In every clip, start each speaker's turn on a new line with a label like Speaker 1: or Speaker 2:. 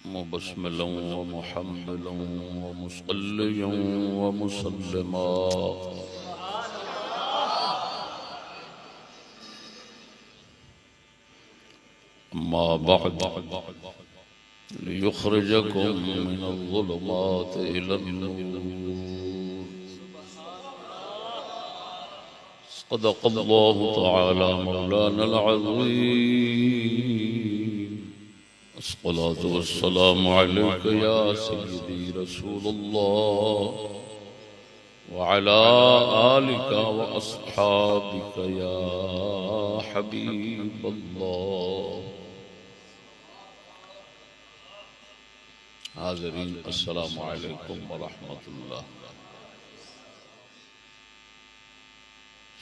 Speaker 1: मुबस्मिलन व मुहम्मिलन व मुसल्लियन व मुसल्लिमा अम्मा बअद लियुखरिजकुम मिनज़्ज़ुलुमाति इलन-नूर। सदक़ल्लाहु तआला मौलाना अल-अज़ीम। अस्सलातु वस्सलामु अलैका या सय्यदी रसूलल्लाह व अला आलिका व अस्हाबिका या हबीबल्लाह। हाज़रीन, अस्सलामु अलैकुम व रहमतुल्लाह।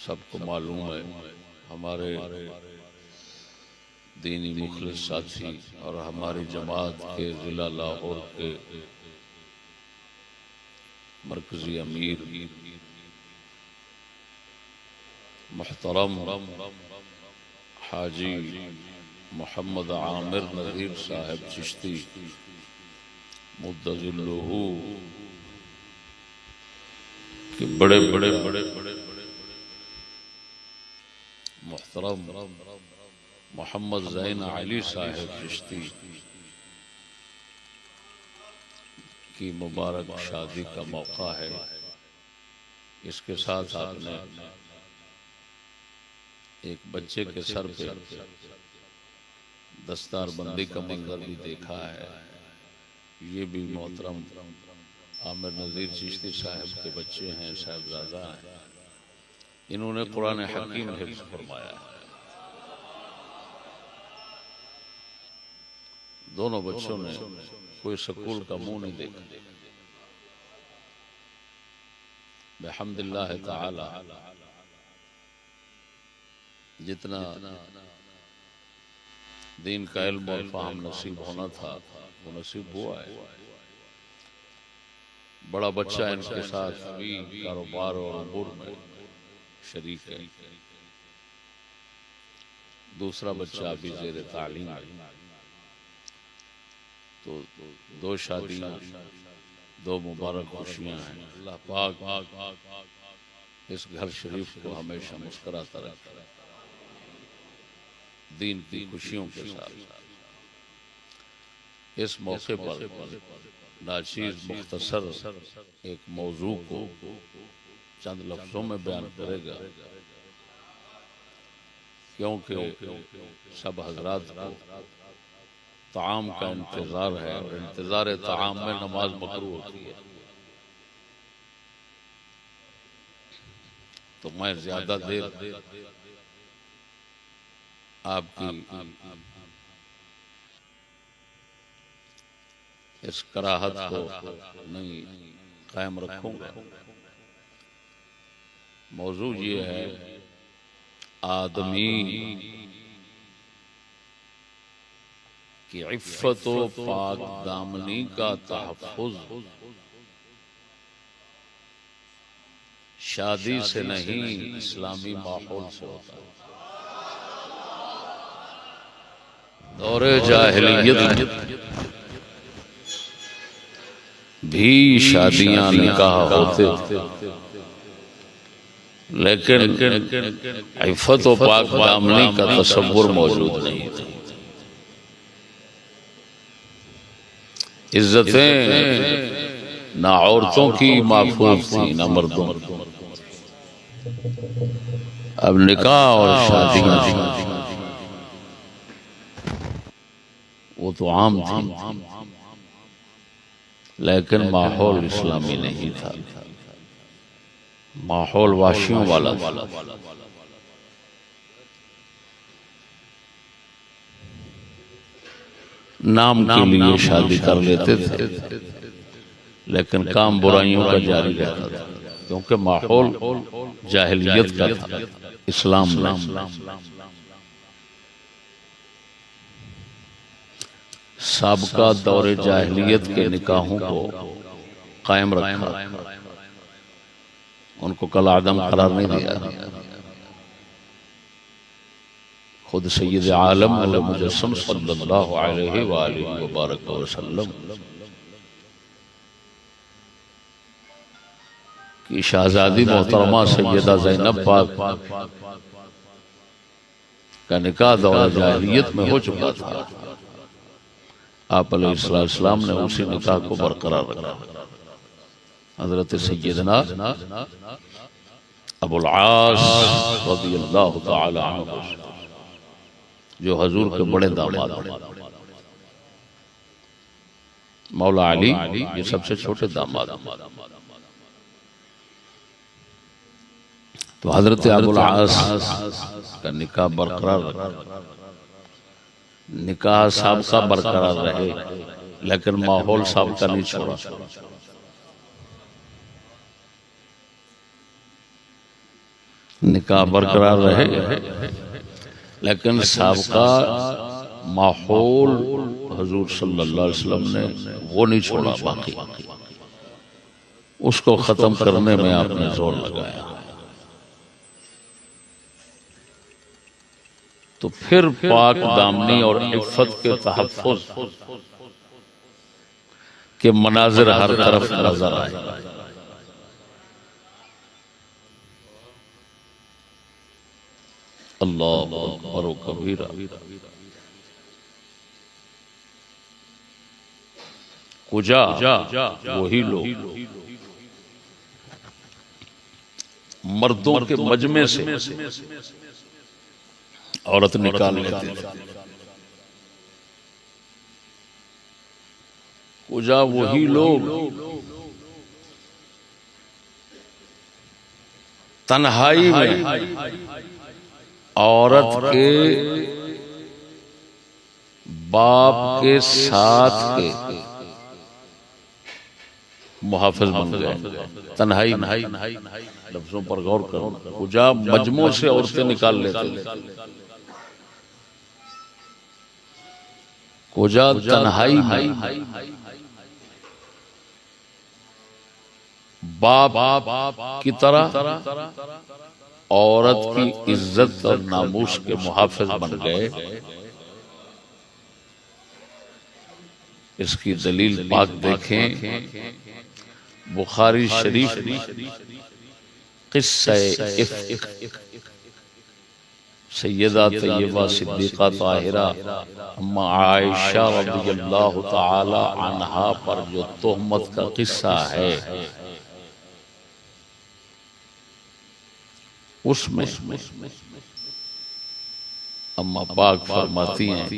Speaker 1: सबको मालूम है हमारे दीनी मुखलिस साथी और हमारी जमात के जिला लाहौर के मरकजी अमीर मुहतरम हाजी मोहम्मद आमिर नज़ीर साहब चिश्ती मुद्दज़िल्लुहु के बड़े बड़े मुहतरम मोहम्मद ज़ैन अली साहब चिश्ती की मुबारक शादी का मौका है। इसके साथ आपने एक बच्चे के सर पे दस्तार बंदी का मंजर भी देखा है। ये भी मोहतरम आमिर नज़ीर चिश्ती साहब के बच्चे हैं, साहबजादा हैं। इन्होंने कुरान हकीम हिफ्ज़ फरमाया है। दोनों बच्चों ने कोई स्कूल का मुंह नहीं देखा। बिहम्दिल्लाह ताला जितना दीन का इल्म और फ़हम नसीब होना था वो नसीब हुआ है। बड़ा बच्चा इनके साथ भी कारोबार और अमूर में शरीक है। दूसरा बच्चा अभी ज़ेर तालीम है। तो दो शादियां, दो मुबारक खुशियां हैं। अल्लाह पाक इस घर शरीफ को हमेशा मुस्कुराता रखे, दीन की खुशियों के साथ। इस मौके पर नाचीज़ मुख्तसर एक मौजू को चंद लफ्जों में बयान करेगा, क्योंकि सब हजरात को ताम का इंतजार है और इंतजार ताम में नमाज मकरू होती है। तो मैं ज्यादा देर आपकी इस कराहत को नहीं कायम रखूंगा। मौजू ये है, आदमी कि इफ़्फ़त व पाक दामनी का तहफ़्फ़ुज़ शादी से नहीं इस्लामी माहौल से होता है। दौरे जाहिलियत भी शादियां निकाह होते, लेकिन इफ़्फ़त व पाक दामनी का तसव्वुर मौजूद नहीं था। इज्जतें ना औरतों की महफूज थी ना मर्दों। अब निकाह और शादियां वो तो आम थी, लेकिन माहौल इस्लामी नहीं था। माहौल वाशियों वाला था। नाम के लिए शादी कर लेते थे, लेकिन काम बुराइयों का जारी रहता था, क्योंकि माहौल जाहिलियत का था, इस्लाम नहीं। साबका दौरे जाहिलियत के निकाहों को कायम रखा, उनको कल आदम करार नहीं दिया। खुद सैयद आलम व मुजस्सम सल्लल्लाहु अलैहि व आलिहि व बारक वसल्लम की शहजादी मोहतरमा सैयदा ज़ैनब पाक का निकाह दौर जाहिलियत में हो चुका था। आप अलैहिस्सलाम ने उसी निकाह को बरकरार रखा। हजरत सैयदना अबुल आस रज़ियल्लाहु तआला अन्हु जो हजूर के बड़े दामाद हैं, मौला अली ये सबसे छोटे दामाद। तो हजरत अबुल आस का निकाह बरकरार रखा। निकाह साहब का बरकरार रहे, लेकिन माहौल साहब का नहीं छोड़ा। निकाह बरकरार रहे, लेकिन साहब का माहौल हुजूर सल्लल्लाहु अलैहि वसल्लम ने वो नहीं छोड़ा। बाकी उसको खत्म करने में आपने जोर लगाया। तो फिर पाक दामनी और इफ़्फ़त के तहफ़्फ़ुज़ के मनाजिर हर तरफ नजर आए। अल्लाह अकबर कबीरा। कुजा वही लोग मर्दों के मजमे से औरत निकाल लेते थे। कुजा वही लोग तन्हाई में औरत के बाप के साथ के मुहाफिज बन गए। तन्हाई लफ्जों पर गौर करो। कुजा मजमों से औरतें निकाल लेते। कुजा तन्हाई में बाप की तरह औरत की इज्जत और नामूस के मुहाफिज बन गए। इसकी दलील पाक देखें, बुखारी शरीफ किस्सा इफ्क सैयदा तैयबा सिद्दीक़ा ताहिरा अम्मा आयशा रज़ियल्लाहु तआला अन्हा पर जो तोहमत का किस्सा है, उसमें अम्मा पाक फरमाती हैं,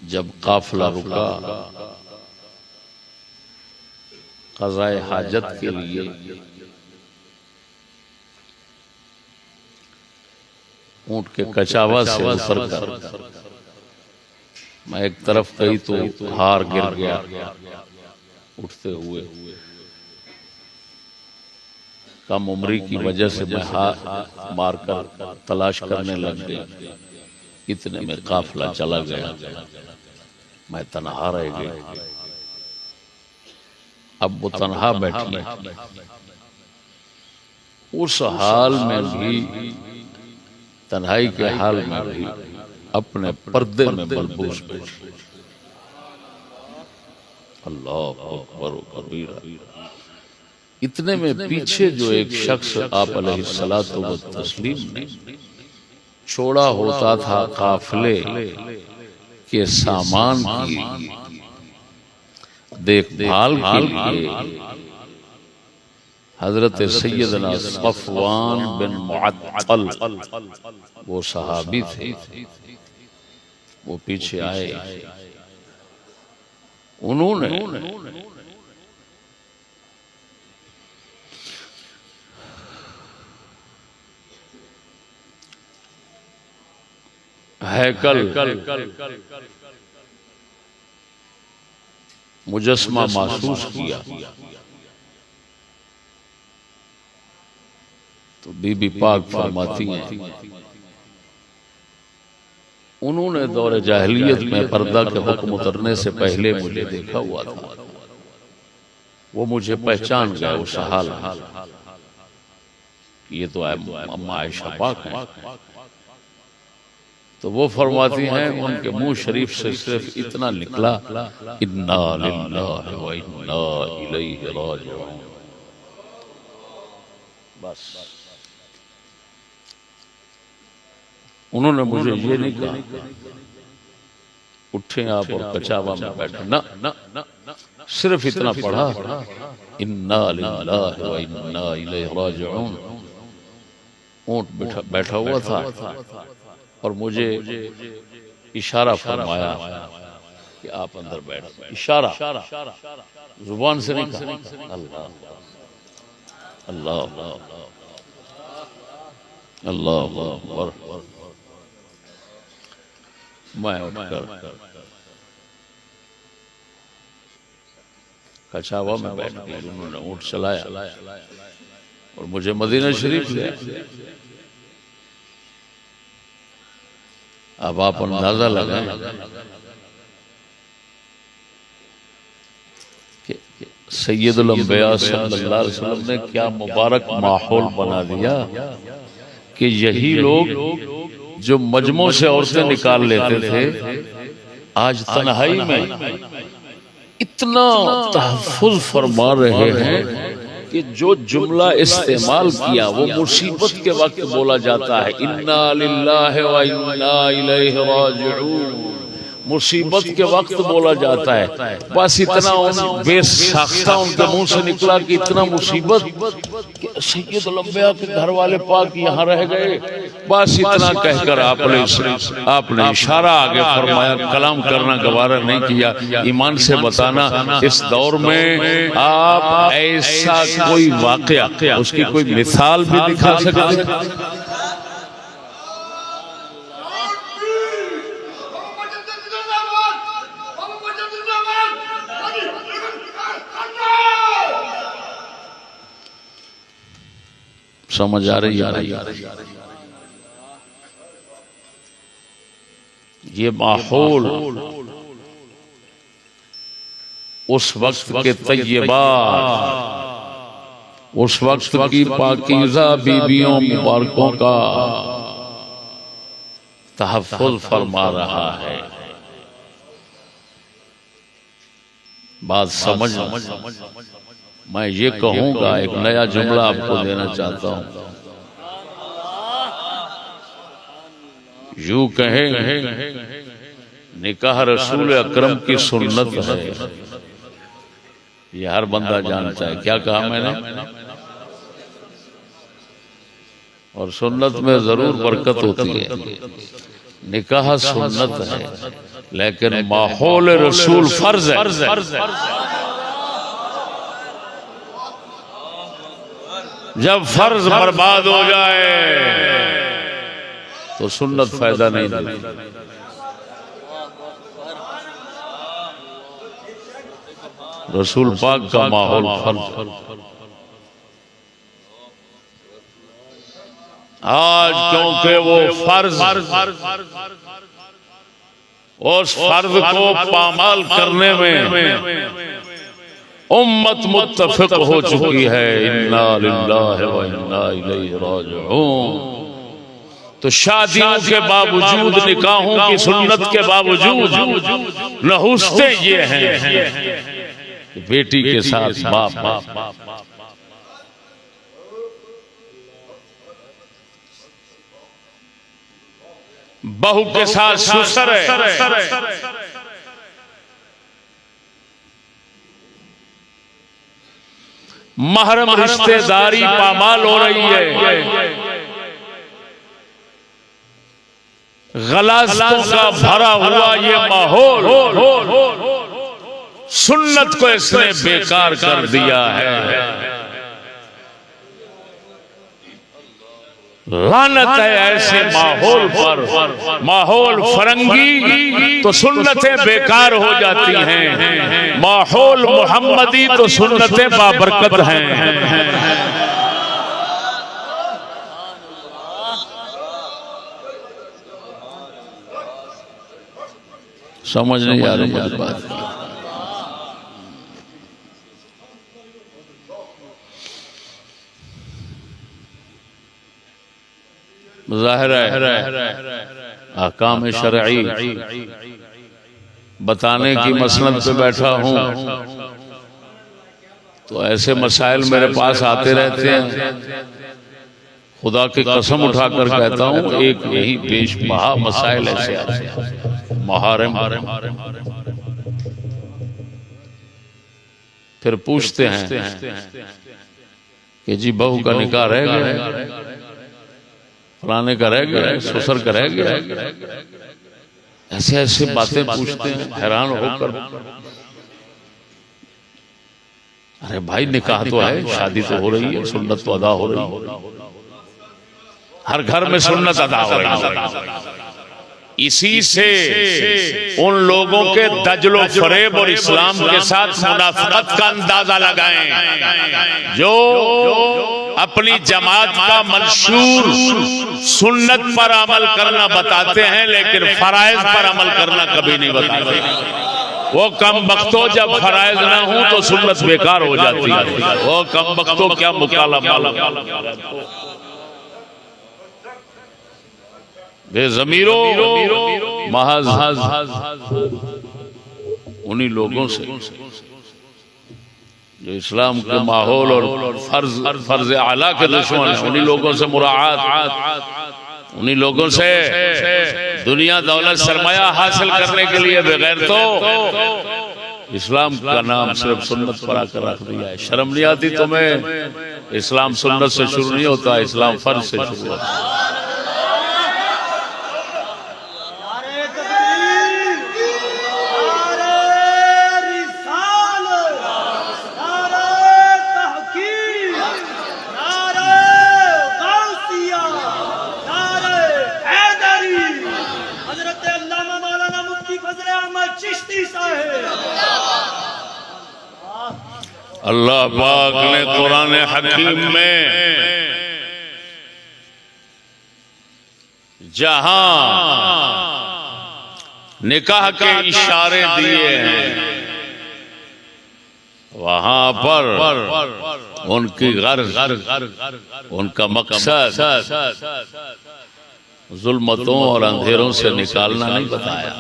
Speaker 1: जब काफिला रुका क़ज़ाए हाजत के लिए, ऊंट के कचावा से उतर कर मैं एक तरफ गई तो हार गिर गया उठते हुए। कम उम्री की वजह से मैं हाथ मारकर तलाश करने लग गया। इतने में काफिला चला गया, मैं तन्हा रह गया। अब वो तन्हा बैठी है। उस हाल में भी, तन्हाई के हाल में भी अपने पर्दे में मलबूस बैठी। अल्लाह अकबर कबीरा। इतने में पीछे जो एक शख्स आप अलैहिस्सलातु व तस्लीम ने छोड़ा होता था काफिले के सामान की देखभाल के लिए, हजरत सैयदना सफ़वान बिन मुअत्तल वो सहाबी थे, वो पीछे आए। उन्होंने हैकल मुजस्मा महसूस किया तो बीबी पाक फरमाती हैं, उन्होंने दौरे जाहिलियत में पर्दा के हुक्म उतरने से पहले मुझे देखा हुआ था। वो मुझे पहचान गया उस हाल में। ये तो अम्मा आयशा पाक हैं। तो वो फरमाती हैं उनके मुंह शरीफ से सिर्फ इतना निकला, इन्ना लिल्लाहि व इन्ना इलैहि राजिऊन। बस उन्होंने मुझे ये नहीं कहा उठे आप और कचावा में बैठे, ना ना ना, सिर्फ इतना पढ़ा, इन्ना लिल्लाहि व इन्ना इलैहि राजिऊन। ऊंट बैठा हुआ था और मुझे इशारा फरमाया कि आप अंदर बैठ। इशारा जुबान से नहीं कहा। अल्लाह अल्लाह अल्लाह अल्लाह। मैं उठकर कछावा में बैठ गया। उन्होंने ऊँट चलाया और मुझे मदीना शरीफ ले। अब आप अंदाजा लगाएं कि सैयदुल अंबिया सल्लल्लाहु अलैहि वसल्लम ने क्या मुबारक माहौल बना दिया कि यही लोग जो मजमों से औरतें निकाल लेते थे, आज तन्हाई में इतना तहफ़्फ़ुज़ फरमा रहे हैं कि जो जुमला इस्तेमाल किया वो मुसीबत के वक्त बोला जाता है, इन्ना लिल्लाहि व इन्ना इलैहि राजिऊन। मुसीबत के वक्त बोला जाता है। बस इतना बेसाख्ता उनके मुंह से निकला कि इतना मुसीबत कि सैयदुल अंबिया के घर वाले पाक यहाँ रह गए। बस इतना कहकर आपने इशारा आगे फरमाया, कलाम करना गवारा नहीं किया। ईमान से बताना, इस दौर में आप ऐसा कोई वाकया, उसकी कोई मिसाल भी दिखा सकते? समझ आ रही है? ये माहौल उस वक्त के तय्यबा, उस वक्त की पाकीज़ा बीबियों मुबारकों का तहफ़्फ़ुज़ फरमा रहा है। बात समझ। मैं ये कहूंगा, एक नया जुमला आपको देना चाहता हूं। यूं कहें, निकाह रसूल अकरम की सुन्नत है। ये हर बंदा जानता है। क्या कहा मैंने? और सुन्नत में जरूर बरकत होती है। निकाह सुन्नत है, लेकिन माहौल रसूल फर्ज है। जब फर्ज बर्बाद हो जाए तो सुन्नत फायदा नहीं देती। रसूल पाक का माहौल फर्ज। आज क्योंकि वो फर्ज, उस फर्ज को पामाल करने में उम्मत मुत्तफिक हो चुकी है, इन्ना लिल्लाहि व इन्ना इलैहि राजिऊन। तो शादियों के बावजूद, निकाहों की सुन्नत के बावजूद नहुस्ते ये हैं, बेटी के साथ बाप, बहू के साथ ससुर है, महरम रिश्तेदारी पामाल हो रही है, गलास्तों का भरा हुआ ये माहौल सुन्नत को इसने बेकार कर दिया है। लानत है ऐसे माहौल पर। माहौल फरंगी तो सुन्नतें बेकार हो जाती हैं, माहौल मोहम्मदी तो सुन्नतें बाबरकत हैं। समझ नहीं आ रही है बात। ज़ाहिर है अहकाम शरई बताने की मसनद पे बैठा हूँ तो ऐसे मसाइल मेरे पास आते रहते हैं। खुदा की कसम उठाकर कहता हूँ एक यही बेशबहा मसाइल ऐसे आते हैं मुहर्रम। फिर पूछते हैं कि जी बहू का निकाह रह गया, फलाने का रह गया, ससुर का रह गया, ऐसे ऐसे बातें पूछते हैं हैरान होकर। अरे भाई निकाह तो है, शादी तो हो रही है, सुन्नत तो अदा हो रही है, हर घर में सुन्नत अदा हो रही है। इसी से उन लोगों के दजलो फरेब और इस्लाम के साथ मुनाफिकत का अंदाजा लगाएं जो अपनी जमात का मंशूर सुन्नत पर अमल करना बताते हैं लेकिन फराइज पर अमल करना कभी नहीं बताते। वो कम बख्तो जब फराइज ना हो तो सुन्नत बेकार हो जाती है। वो कम बख्तो क्या मुकाला बेज़मीरो महज उन्हीं लोगों से जो इस्लाम के माहौल और फर्ज आला के दुश्मन है, उन्हीं लोगों से मुराद, उन्हीं लोगों से दुनिया दौलत सरमाया हासिल करने के लिए बगैर तो इस्लाम का नाम सिर्फ सुन्नत पर आकर रख दिया है। शर्म नहीं आती तुम्हें? इस्लाम सुन्नत से शुरू नहीं होता, इस्लाम फर्ज से शुरू होता है। अल्लाह पाक ने कुरान हकीम में जहां निकाह के इशारे दिए हैं वहां पर उनकी गर्ज, उनका मकसद जुल्मतों और अंधेरों से निकालना नहीं बताया।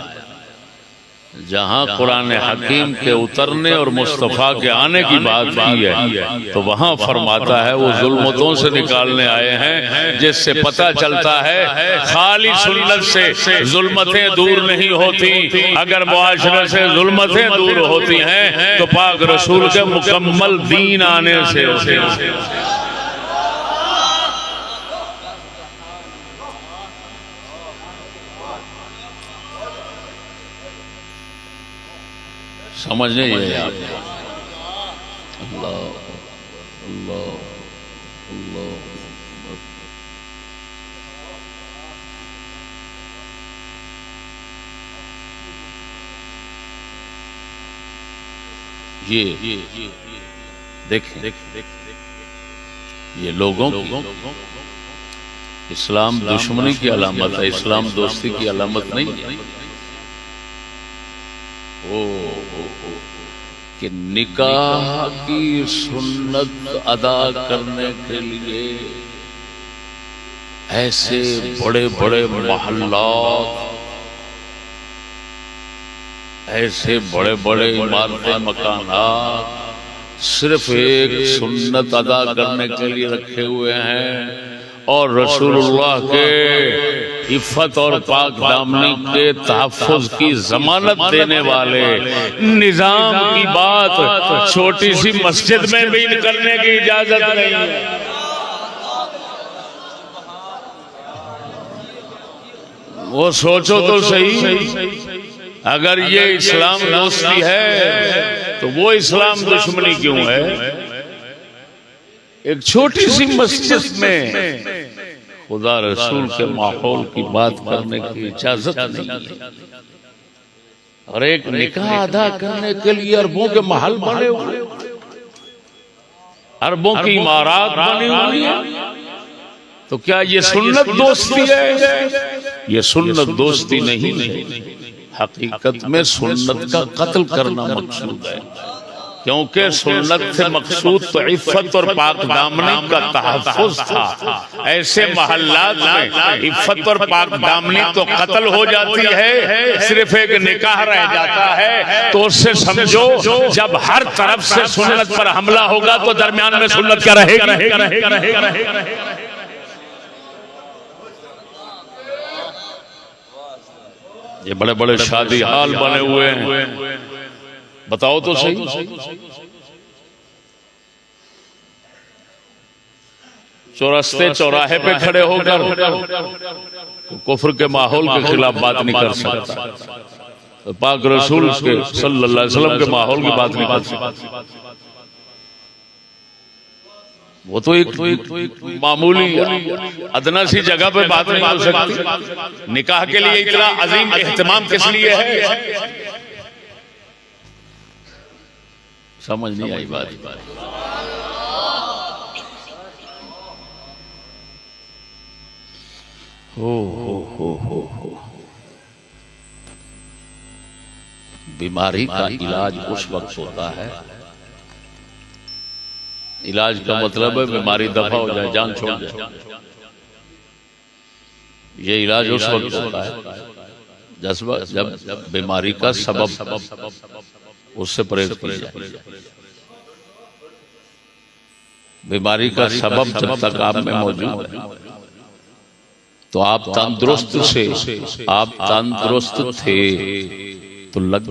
Speaker 1: जहां कुरान हकीम के उतरने और मुस्तफा के आने की बात की है तो वहां फरमाता है वो जुल्मतों से निकालने आए हैं, जिससे पता चलता है खाली सुन्नत से जुल्मतें दूर नहीं होती। अगर मुआशरे से जुल्मतें दूर होती हैं तो पाक रसूल के मुकम्मल दीन आने से होते हैं। समझ नहीं है आप? अल्लाह अल्लाह अल्लाह। ये देखें ये लोगों की इस्लाम दुश्मनी की अलामत है, इस्लाम दोस्ती की अलामत नहीं है। कि निकाह की सुन्नत अदा करने के लिए ऐसे बड़े बड़े महल्लात, ऐसे बड़े बड़े इमारतें, मकानात सिर्फ एक सुन्नत अदा करने के लिए रखे हुए हैं और रसूलुल्लाह के इफ़्फ़त और पाक दामनी के तहफ़्फ़ुज़ की ज़मानत देने वाले निज़ाम की बात छोटी सी मस्जिद में भी करने की इजाजत नहीं है। वो सोचो तो सही, अगर ये इस्लाम दोस्ती है तो वो इस्लाम दुश्मनी क्यों है? एक छोटी सी मस्जिद में खुदा रसूल के माहौल की बात करने की इजाजत नहीं है और एक निकाह अदा करने के लिए अरबों के महल बने हुए, अरबों की इमारत बनी हुई है। तो क्या ये सुन्नत दोस्ती है? ये सुन्नत दोस्ती नहीं है, हकीकत में सुन्नत का कत्ल करना मकसूद है। क्योंकि सुन्नत से मकसूद तो इफ़्फ़त और पाक दामनी का तहफ़्फ़ुज़ था। ऐसे महल्लात में इफ़्फ़त और पाक दामनी तो कत्ल हो जाती है, सिर्फ एक निकाह रह जाता है। तो उससे समझो जब हर तरफ से सुन्नत पर हमला होगा तो दरमियान में सुन्नत क्या रहेगी? ये बड़े बड़े शादी हाल बने हुए हैं, बताओ तो सही। चौरस्ते चौराहे पे खड़े होकर कुफ्र के माहौल के खिलाफ बात नहीं कर सकता, पाक रसूल के सल्लल्लाहु अलैहि वसल्लम के माहौल की बात नहीं कर सकता। वो तो एक मामूली अदना सी जगह पे बात नहीं हो सकती। निकाह के लिए इतना अजीम एहतमाम किस लिए है? समझ नहीं आई बात। हो बीमारी का इलाज उस वक्त होता है, इलाज का मतलब है बीमारी दफा हो जाए, जान छोड़ जाए। ये इलाज उस वक्त होता है जब बीमारी का सबब उससे परहेज किया जाए। बीमारी का सबब जब तक आप में मौजूद है तो आप तंदुरुस्त थे तो लग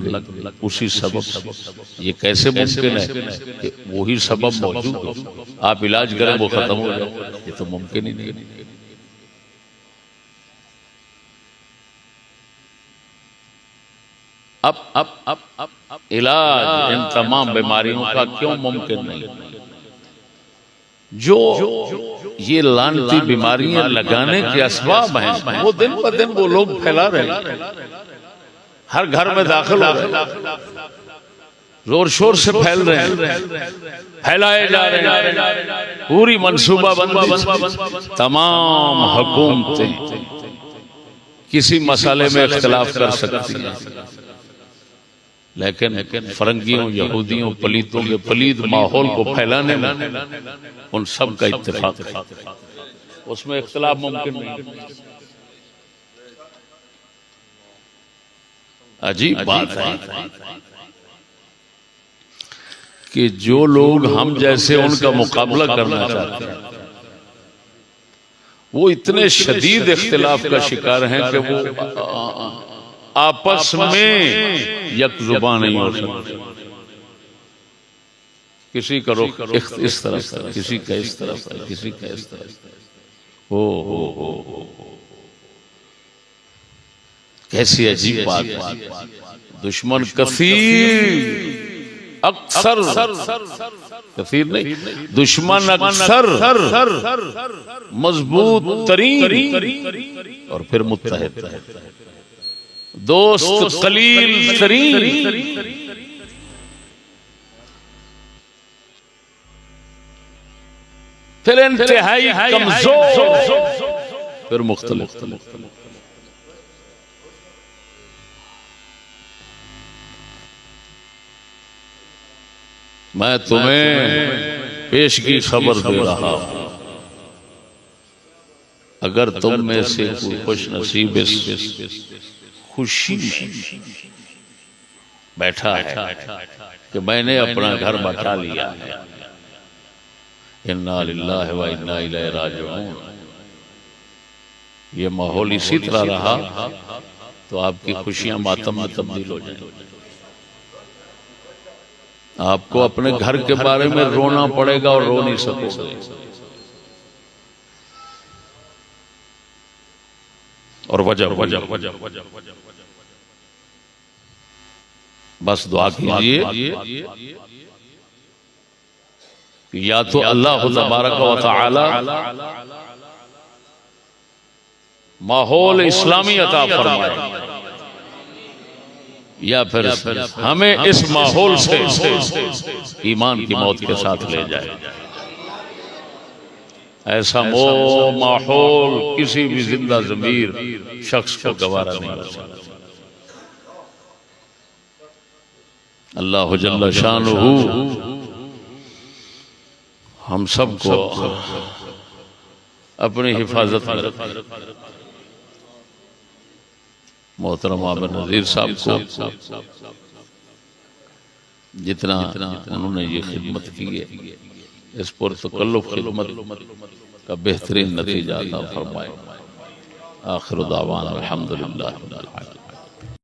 Speaker 1: उसी सबब। ये कैसे मुमकिन है कि वही सबब मौजूद हो, आप इलाज करें वो खत्म हो जाए? ये तो मुमकिन ही नहीं। अब इलाज इन तमाम बीमारियों का क्यों मुमकिन नहीं? जो ये लानती बीमारियां लगाने के असबाब हैं वो दिन ब दिन वो लोग फैला रहे हैं, हर घर में दाखिल हो रहे हैं, जोर शोर से फैल रहे हैं, फैलाए जा रहे हैं। पूरी मंसूबाबंदी, तमाम हुकूमतें किसी मसाले में इख्तिलाफ कर सकती हैं, लेकिन फरंगियों, यहूदियों, पलीतों के पलीद माहौल को फैलाने में उन सब का इत्तेफाक है, उसमें इख्तिलाफ मुमकिन नहीं। अजीब बात है कि जो लोग हम जैसे उनका मुकाबला करना चाहते हैं वो इतने शदीद इख्तिलाफ का शिकार हैं कि वो आपस में यकजुबान नहीं हो सकते। किसी का रुख इस तरफ है, किसी का इस तरफ है, किसी का इस तरफ है। हो कैसी अजीब बात है। दुश्मन कसीर अक्सर, कसीर नहीं, दुश्मन अक्सर मजबूत तरीन और फिर मुत्तहिद, दोस्त कलील तरीन, फिर इंतहाई कमजोर, फिर मुख्तलिफ। मैं तुम्हें पेश की खबर दे रहा हूं, अगर तुम में से कोई खुश नसीब खुशी बैठा है कि मैंने अपना घर बचा लिया है, इन्ना लिल्लाहि व इन्ना इलैहि राजिऊन, ये माहौल इसी तरह रहा तो आपकी खुशियां मातम में तब्दील हो जाएंगी। आपको अपने घर के बारे में रोना पड़ेगा और रो नहीं सकोगे। और वजह बस दुआ कीजिए या तो अल्लाह तबारक व तआला माहौल इस्लामी अता फरमाए या फिर हमें इस माहौल से ईमान की मौत के साथ ले जाए। ऐसा माहौल किसी भी जिंदा ज़मीर शख्स को गवारा नहीं हो सकता। अल्लाह जल्ल शानुहु हम सबको अपनी हिफाजत में रखे। मोहतरम आमिर नज़ीर साहब को जितना उन्होंने ये खिदमत की है, इस पर तकल्लुफ़ खिदमत का बेहतरीन नतीजा अता फरमाए। आखिर दावाना अल्हम्दुलिल्लाह।